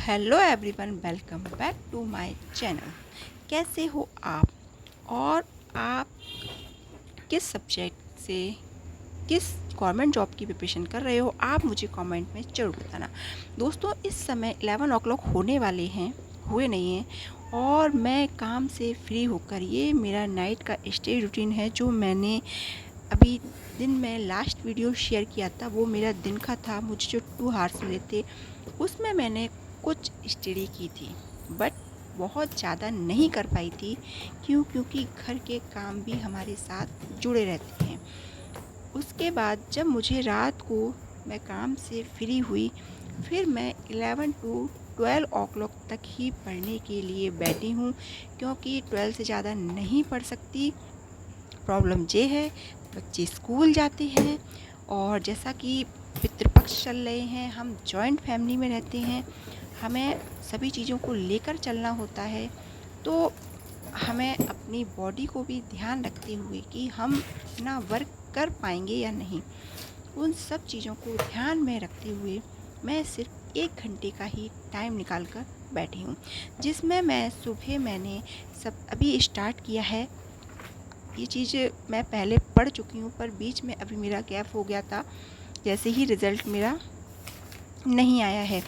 Hello everyone, welcome back to my channel. कैसे हो आप और आप किस सब्जेक्ट से किस गवर्नमेंट जॉब की प्रिपरेशन कर रहे हो, आप मुझे कमेंट में ज़रूर बताना। दोस्तों, इस समय 11 o'clock होने वाले हैं, हुए नहीं हैं, और मैं काम से फ्री होकर ये मेरा नाइट का स्टे रूटीन है जो मैंने अभी दिन में लास्ट वीडियो शेयर किया था। वो मेरा दिन का था, मुझे जो 2 आवर्स मिले थे उसमें मैंने कुछ स्टडी की थी, बट बहुत ज़्यादा नहीं कर पाई थी। क्योंकि घर के काम भी हमारे साथ जुड़े रहते हैं। उसके बाद जब मुझे रात को मैं काम से फ्री हुई, फिर मैं 11 to 12 o'clock तक ही पढ़ने के लिए बैठी हूँ, क्योंकि 12 से ज़्यादा नहीं पढ़ सकती। प्रॉब्लम ये है, बच्चे स्कूल जाते हैं और जैसा कि पितृपक्ष चल रहे हैं, हम जॉइंट फैमिली में रहते हैं, हमें सभी चीज़ों को लेकर चलना होता है। तो हमें अपनी बॉडी को भी ध्यान रखते हुए कि हम अपना वर्क कर पाएंगे या नहीं, उन सब चीज़ों को ध्यान में रखते हुए मैं सिर्फ 1 घंटे का ही टाइम निकाल कर बैठी हूँ, जिसमें मैं सुबह मैंने सब अभी स्टार्ट किया है। ये चीज़ मैं पहले पढ़ चुकी हूँ, पर बीच में अभी मेरा गैप हो गया था, जैसे ही रिज़ल्ट मेरा नहीं आया है।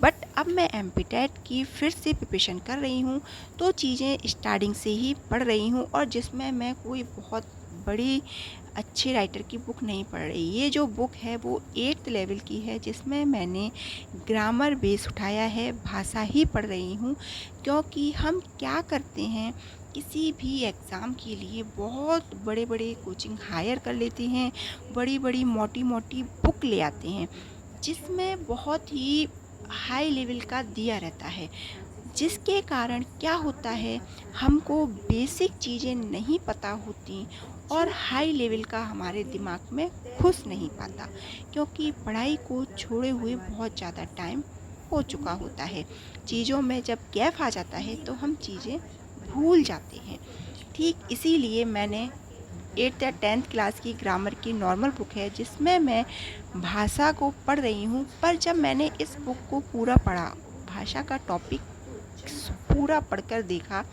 बट अब मैं एमपीटेट की फिर से प्रिपरेशन कर रही हूँ, तो चीज़ें स्टार्टिंग से ही पढ़ रही हूँ, और जिसमें मैं कोई बहुत बड़ी अच्छे राइटर की बुक नहीं पढ़ रही। ये जो बुक है वो 8th लेवल की है, जिसमें मैंने ग्रामर बेस उठाया है, भाषा ही पढ़ रही हूँ। क्योंकि हम क्या करते हैं, किसी भी एग्ज़ाम के लिए बहुत बड़े बड़े कोचिंग हायर कर लेते हैं, बड़ी बड़ी मोटी मोटी बुक ले आते हैं, जिसमें बहुत ही हाई लेवल का दिया रहता है, जिसके कारण क्या होता है, हमको बेसिक चीज़ें नहीं पता होती और हाई लेवल का हमारे दिमाग में घुस नहीं पाता, क्योंकि पढ़ाई को छोड़े हुए बहुत ज़्यादा टाइम हो चुका होता है। चीज़ों में जब गैप आ जाता है तो हम चीज़ें भूल जाते हैं। ठीक इसीलिए मैंने 8th या 10th क्लास की ग्रामर की नॉर्मल बुक है, जिसमें मैं भाषा को पढ़ रही हूँ। पर जब मैंने इस बुक को पूरा पढ़ा, भाषा का टॉपिक पूरा पढ़कर देखा,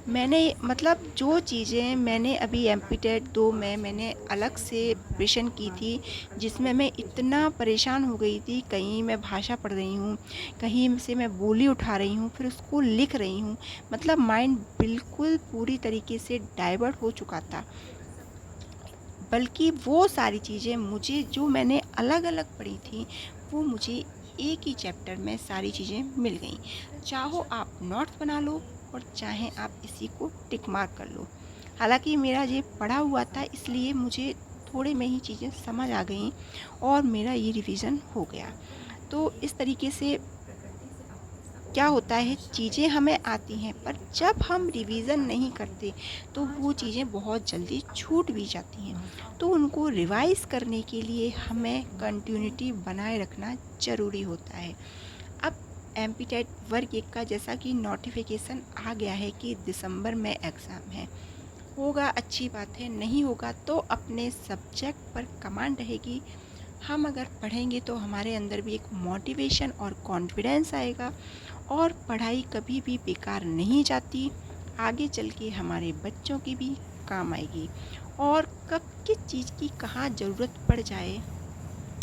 मैंने मतलब जो चीज़ें मैंने अभी एमपीटेट 2 में मैंने अलग से प्रिपरेशन की थी, जिसमें मैं इतना परेशान हो गई थी, कहीं मैं भाषा पढ़ रही हूँ, कहीं से मैं बोली उठा रही हूँ, फिर उसको लिख रही हूँ, मतलब माइंड बिल्कुल पूरी तरीके से डाइवर्ट हो चुका था। बल्कि वो सारी चीज़ें मुझे जो मैंने अलग अलग पढ़ी थी, वो मुझे एक ही चैप्टर में सारी चीज़ें मिल गई। चाहो आप नोट्स बना लो और चाहे आप इसी को टिक मार्क कर लो। हालांकि मेरा ये पढ़ा हुआ था, इसलिए मुझे थोड़े में ही चीज़ें समझ आ गई और मेरा ये रिवीजन हो गया। तो इस तरीके से क्या होता है, चीज़ें हमें आती हैं, पर जब हम रिवीज़न नहीं करते तो वो चीज़ें बहुत जल्दी छूट भी जाती हैं। तो उनको रिवाइज़ करने के लिए हमें कंटिन्यूटी बनाए रखना ज़रूरी होता है। अब एमपीटेट वर्ग 1 का जैसा कि नोटिफिकेशन आ गया है कि दिसंबर में एग्ज़ाम है, होगा अच्छी बात है, नहीं होगा तो अपने सब्जेक्ट पर कमांड रहेगी। हम अगर पढ़ेंगे तो हमारे अंदर भी एक मोटिवेशन और कॉन्फिडेंस आएगा, और पढ़ाई कभी भी बेकार नहीं जाती, आगे चल के हमारे बच्चों की भी काम आएगी। और कब किस चीज़ की कहाँ ज़रूरत पड़ जाए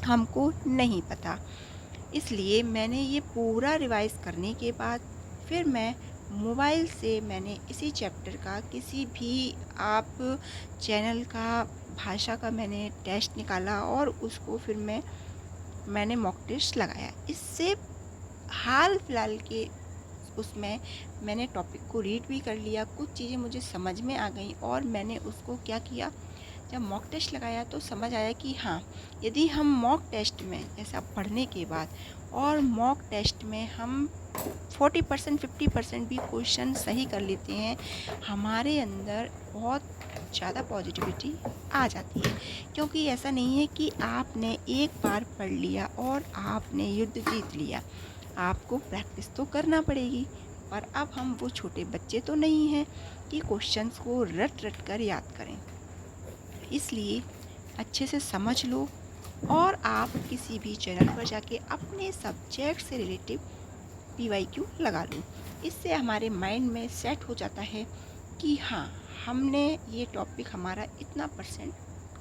हमको नहीं पता। इसलिए मैंने ये पूरा रिवाइज़ करने के बाद फिर मैं मोबाइल से मैंने इसी चैप्टर का किसी भी आप चैनल का भाषा का मैंने टेस्ट निकाला, और उसको फिर मैंने मॉक टेस्ट लगाया। इससे हाल फिलहाल के उसमें मैंने टॉपिक को रीड भी कर लिया, कुछ चीज़ें मुझे समझ में आ गई, और मैंने उसको क्या किया, जब मॉक टेस्ट लगाया तो समझ आया कि हाँ, यदि हम मॉक टेस्ट में ऐसा पढ़ने के बाद और मॉक टेस्ट में हम 40% 50% भी क्वेश्चन सही कर लेते हैं, हमारे अंदर बहुत ज़्यादा पॉजिटिविटी आ जाती है। क्योंकि ऐसा नहीं है कि आपने एक बार पढ़ लिया और आपने युद्ध जीत लिया, आपको प्रैक्टिस तो करना पड़ेगी। पर अब हम वो छोटे बच्चे तो नहीं हैं कि क्वेश्चंस को रट रट कर याद करें। इसलिए अच्छे से समझ लो, और आप किसी भी चैनल पर जाके अपने सब्जेक्ट से रिलेटिव PYQ लगा लूँ। इससे हमारे माइंड में सेट हो जाता है कि हाँ, हमने ये टॉपिक हमारा इतना परसेंट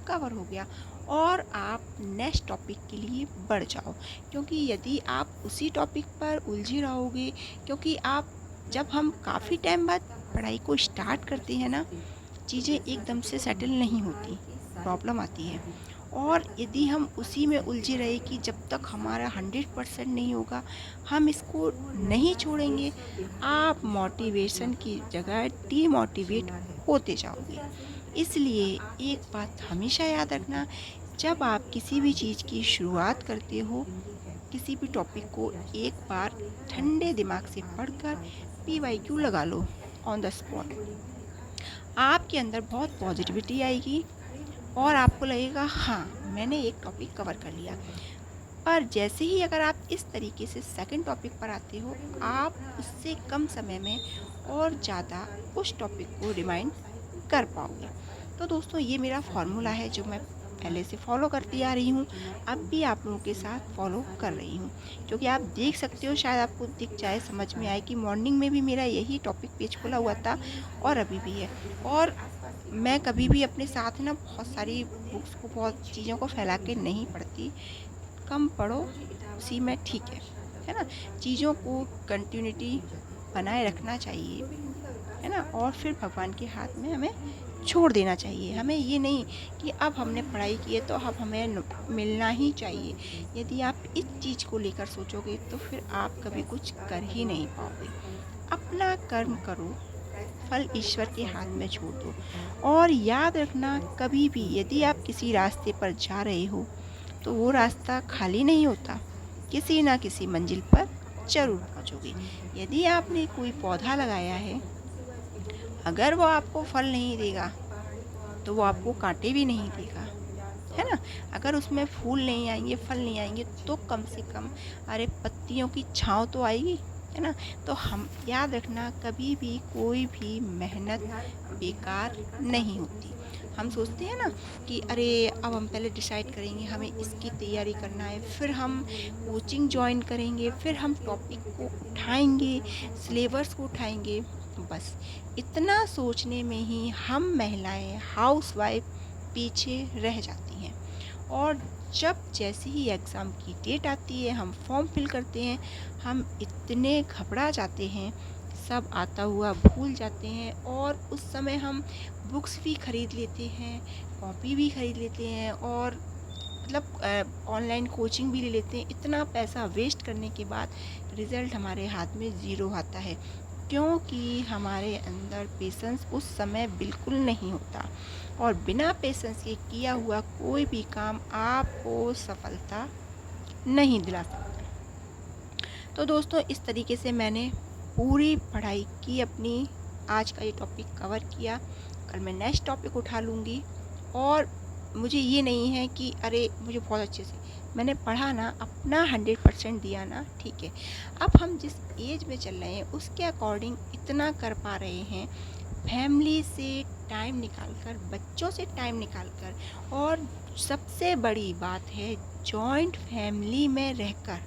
कवर हो गया और आप नेक्स्ट टॉपिक के लिए बढ़ जाओ। क्योंकि यदि आप उसी टॉपिक पर उलझे रहोगे, क्योंकि आप जब हम काफ़ी टाइम बाद पढ़ाई को स्टार्ट करते हैं ना, चीज़ें एकदम से सेटल नहीं होती, प्रॉब्लम आती है। और यदि हम उसी में उलझे रहे कि जब तक हमारा 100% नहीं होगा, हम इसको नहीं छोड़ेंगे, आप मोटिवेशन की जगह डीमोटिवेट होते जाओगे। इसलिए एक बात हमेशा याद रखना, जब आप किसी भी चीज़ की शुरुआत करते हो, किसी भी टॉपिक को एक बार ठंडे दिमाग से पढ़कर PYQ लगा लो ऑन द स्पॉट। आपके अंदर बहुत पॉजिटिविटी आएगी और आपको लगेगा हाँ, मैंने एक टॉपिक कवर कर लिया। पर जैसे ही अगर आप इस तरीके से सेकंड टॉपिक पर आते हो, आप उससे कम समय में और ज़्यादा उस टॉपिक को रिमाइंड कर पाओगे। तो दोस्तों, ये मेरा फॉर्मूला है जो मैं पहले से फॉलो करती आ रही हूँ, अब भी आप लोगों के साथ फॉलो कर रही हूँ। क्योंकि आप देख सकते हो, शायद आपको दिख जाए, समझ में आए कि मॉर्निंग में भी मेरा यही टॉपिक पेज खुला हुआ था और अभी भी है। और मैं कभी भी अपने साथ ना बहुत सारी बुक्स को, बहुत चीज़ों को फैला के नहीं पढ़ती। कम पढ़ो, उसी में ठीक है ना? चीज़ों को कंटिन्यूटी बनाए रखना चाहिए, है ना? और फिर भगवान के हाथ में हमें छोड़ देना चाहिए। हमें ये नहीं कि अब हमने पढ़ाई की है तो अब हमें मिलना ही चाहिए। यदि आप इस चीज़ को लेकर सोचोगे तो फिर आप कभी कुछ कर ही नहीं पाओगे। अपना कर्म करो, फल ईश्वर के हाथ में छोड़ दो। और याद रखना, कभी भी यदि आप किसी रास्ते पर जा रहे हो तो वो रास्ता खाली नहीं होता, किसी ना किसी मंजिल पर जरूर पहुंचोगे। यदि आपने कोई पौधा लगाया है, अगर वो आपको फल नहीं देगा तो वो आपको कांटे भी नहीं देगा, है ना? अगर उसमें फूल नहीं आएंगे, फल नहीं आएंगे, तो कम से कम अरे पत्तियों की छाँव तो आएगी, है ना? तो हम याद रखना, कभी भी कोई भी मेहनत बेकार नहीं होती। हम सोचते हैं ना कि अरे अब हम पहले डिसाइड करेंगे, हमें इसकी तैयारी करना है, फिर हम कोचिंग ज्वाइन करेंगे, फिर हम टॉपिक को उठाएंगे, सिलेबस को उठाएंगे। बस इतना सोचने में ही हम महिलाएं, हाउसवाइफ पीछे रह जाती हैं। और जब जैसे ही एग्ज़ाम की डेट आती है, हम फॉर्म फिल करते हैं, हम इतने घबरा जाते हैं, सब आता हुआ भूल जाते हैं। और उस समय हम बुक्स भी ख़रीद लेते हैं, कॉपी भी ख़रीद लेते हैं, और मतलब ऑनलाइन कोचिंग भी ले लेते हैं। इतना पैसा वेस्ट करने के बाद रिज़ल्ट हमारे हाथ में ज़ीरो आता है, क्योंकि हमारे अंदर पेशेंस उस समय बिल्कुल नहीं होता। और बिना पेशेंस के किया हुआ कोई भी काम आपको सफलता नहीं दिला सकता। तो दोस्तों, इस तरीके से मैंने पूरी पढ़ाई की अपनी, आज का ये टॉपिक कवर किया। कल मैं नेक्स्ट टॉपिक उठा लूँगी। और मुझे ये नहीं है कि अरे मुझे बहुत अच्छे से मैंने पढ़ा ना, अपना 100% दिया ना, ठीक है। अब हम जिस एज में चल रहे हैं उसके अकॉर्डिंग इतना कर पा रहे हैं, फैमिली से टाइम निकाल कर, बच्चों से टाइम निकाल कर, और सबसे बड़ी बात है जॉइंट फैमिली में रहकर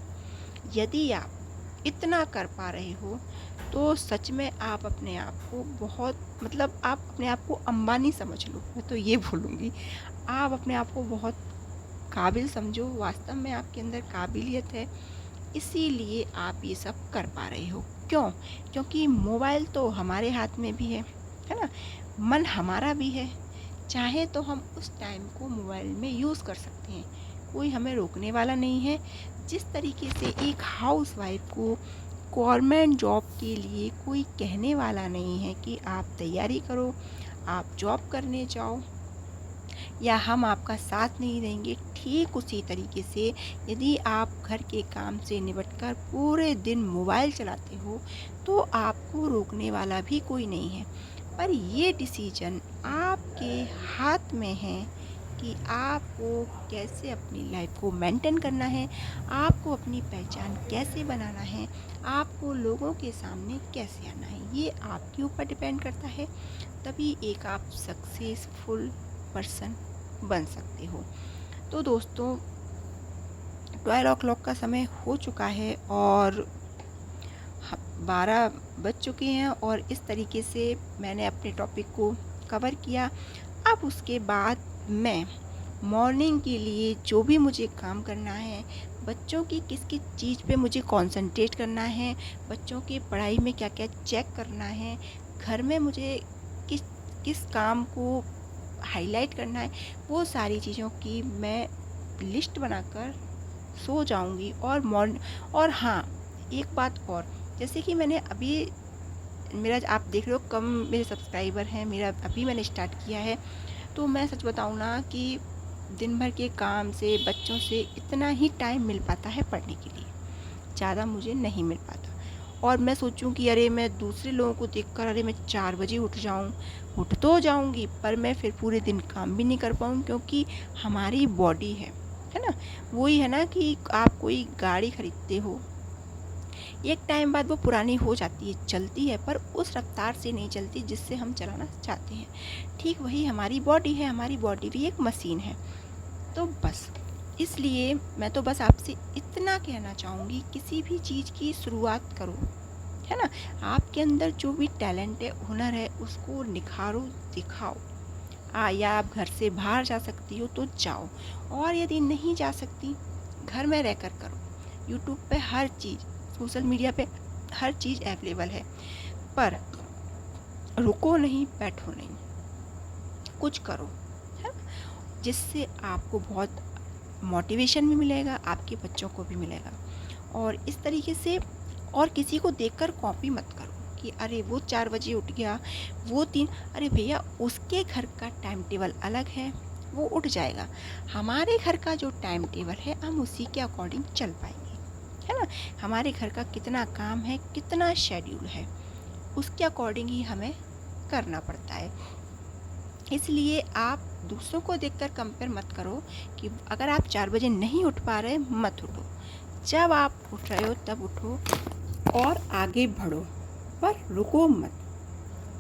यदि आप इतना कर पा रहे हो तो सच में आप अपने आप को बहुत, मतलब आप अपने आप को अंबानी समझ लो, मैं तो ये बोलूँगी। आप अपने आप को बहुत काबिल समझो, वास्तव में आपके अंदर काबिलियत है, इसीलिए आप ये सब कर पा रहे हो। क्यों? क्योंकि मोबाइल तो हमारे हाथ में भी है ना? मन हमारा भी है, चाहे तो हम उस टाइम को मोबाइल में यूज़ कर सकते हैं, कोई हमें रोकने वाला नहीं है। जिस तरीके से एक हाउसवाइफ को गवर्नमेंट जॉब के लिए कोई कहने वाला नहीं है कि आप तैयारी करो, आप जॉब करने जाओ, या हम आपका साथ नहीं देंगे, ठीक उसी तरीके से यदि आप घर के काम से निपटकर पूरे दिन मोबाइल चलाते हो तो आपको रोकने वाला भी कोई नहीं है। पर ये डिसीजन आपके हाथ में है कि आपको कैसे अपनी लाइफ को मेंटेन करना है, आपको अपनी पहचान कैसे बनाना है, आपको लोगों के सामने कैसे आना है, ये आपके ऊपर डिपेंड करता है। तभी एक आप सक्सेसफुल पर्सन बन सकते हो। तो दोस्तों, 12 o'clock का समय हो चुका है और 12 बज चुके हैं और इस तरीके से मैंने अपने टॉपिक को कवर किया। अब उसके बाद मैं मॉर्निंग के लिए जो भी मुझे काम करना है, बच्चों की किस किस चीज़ पे मुझे कंसंट्रेट करना है, बच्चों की पढ़ाई में क्या क्या चेक करना है, घर में मुझे किस किस काम को हाईलाइट करना है, वो सारी चीज़ों की मैं लिस्ट बनाकर सो जाऊंगी। और हाँ, एक बात और, जैसे कि मैंने अभी मेरा आप देख रहे हो कम मेरे सब्सक्राइबर हैं, मेरा अभी मैंने स्टार्ट किया है, तो मैं सच बताऊँ ना कि दिन भर के काम से, बच्चों से इतना ही टाइम मिल पाता है पढ़ने के लिए, ज़्यादा मुझे नहीं मिल पाता। और मैं सोचूं कि अरे मैं दूसरे लोगों को देखकर अरे मैं 4 बजे उठ जाऊं, उठ तो जाऊंगी पर मैं फिर पूरे दिन काम भी नहीं कर पाऊँ, क्योंकि हमारी बॉडी है ना, वही है ना कि आप कोई गाड़ी खरीदते हो, एक टाइम बाद वो पुरानी हो जाती है, चलती है पर उस रफ्तार से नहीं चलती जिससे हम चलाना चाहते हैं। ठीक वही हमारी बॉडी है, हमारी बॉडी भी एक मशीन है। तो बस इसलिए मैं तो बस आपसे इतना कहना चाहूँगी, किसी भी चीज़ की शुरुआत करो, है ना, आपके अंदर जो भी टैलेंट है, हुनर है, उसको निखारो, दिखाओ। या आप घर से बाहर जा सकती हो तो जाओ, और यदि नहीं जा सकती घर में रहकर करो। यूट्यूब पे हर चीज़, सोशल मीडिया पे हर चीज़ अवेलेबल है, पर रुको नहीं, बैठो नहीं, कुछ करो, है, जिससे आपको बहुत मोटिवेशन भी मिलेगा, आपके बच्चों को भी मिलेगा। और इस तरीके से, और किसी को देखकर कॉपी मत करो कि अरे वो 4 बजे उठ गया, वो 3, अरे भैया उसके घर का टाइम टेबल अलग है, वो उठ जाएगा। हमारे घर का जो टाइम टेबल है हम उसी के अकॉर्डिंग चल पाएंगे, है ना। हमारे घर का कितना काम है, कितना शेड्यूल है, उसके अकॉर्डिंग ही हमें करना पड़ता है। इसलिए आप दूसरों को देखकर कंपेयर मत करो कि अगर आप 4 बजे नहीं उठ पा रहे, मत उठो। जब आप उठ रहे हो तब उठो और आगे बढ़ो, पर रुको मत।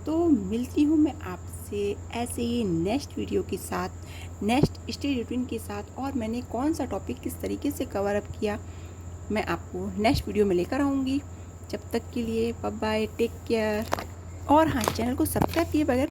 तो मिलती हूँ मैं आपसे ऐसे ही नेक्स्ट वीडियो के साथ, नेक्स्ट स्टडी रूटीन के साथ, और मैंने कौन सा टॉपिक किस तरीके से कवर अप किया मैं आपको नेक्स्ट वीडियो में लेकर आऊँगी। जब तक के लिए बाय बाय, टेक केयर। और हाँ, चैनल को सब्सक्राइब किए बगैर